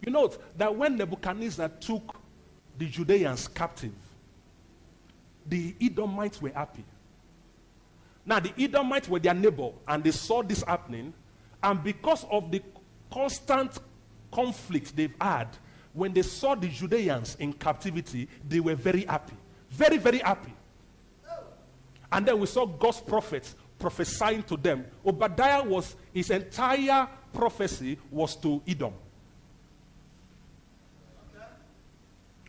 You note that when Nebuchadnezzar took the Judeans captive, the Edomites were happy. Now, the Edomites were their neighbor, and they saw this happening, and because of the constant conflict they've had, when they saw the Judeans in captivity, they were very happy. Very, very happy. And then we saw God's prophets prophesying to them. Obadiah his entire prophecy was to Edom.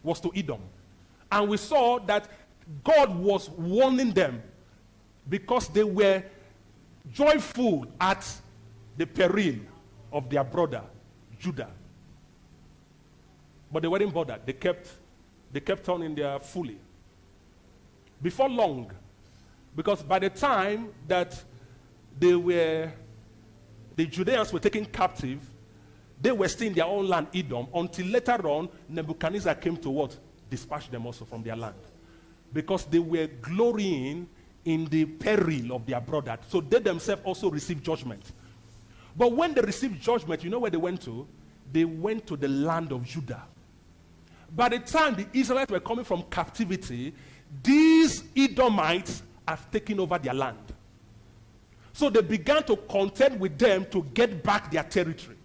Was to Edom. And we saw that God was warning them because they were joyful at the peril of their brother, Judah. But they weren't bothered. They kept on in their folly. Before long, because by the time that the Judeans were taken captive, they were still in their own land, Edom, until later on, Nebuchadnezzar came to what? Dispatch them also from their land. Because they were glorying in the peril of their brother. So they themselves also received judgment. But when they received judgment, you know where they went to? They went to the land of Judah. By the time the Israelites were coming from captivity, these Edomites have taken over their land. So they began to contend with them to get back their territory.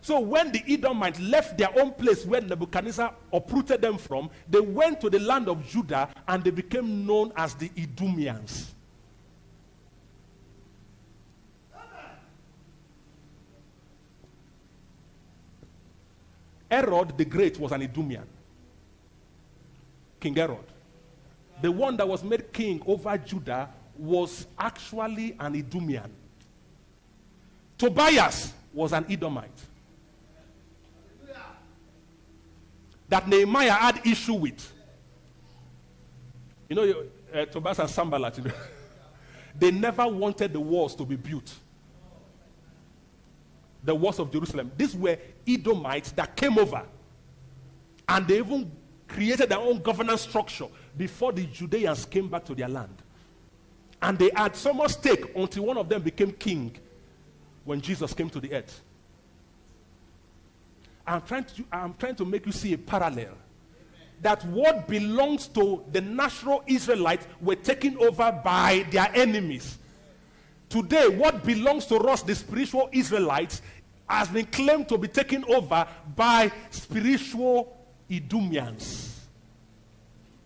So when the Edomites left their own place where Nebuchadnezzar uprooted them from, they went to the land of Judah and they became known as the Edomians. Herod the Great was an Edomian. King Herod. The one that was made king over Judah was actually an Edomian. Tobias was an Edomite. That Nehemiah had issue with. You know, Tobias and Sanballat, they never wanted the walls to be built. The walls of Jerusalem. These were Edomites that came over. And they even created their own governance structure before the Judeans came back to their land. And they had so much stake until one of them became king when Jesus came to the earth. I'm trying to make you see a parallel. That what belongs to the natural Israelites were taken over by their enemies. Today, what belongs to us, the spiritual Israelites, has been claimed to be taken over by spiritual Edomians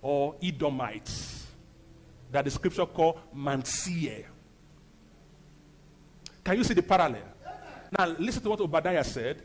or Edomites that the scripture call Manseer. Can you see the parallel? Now, listen to what Obadiah said.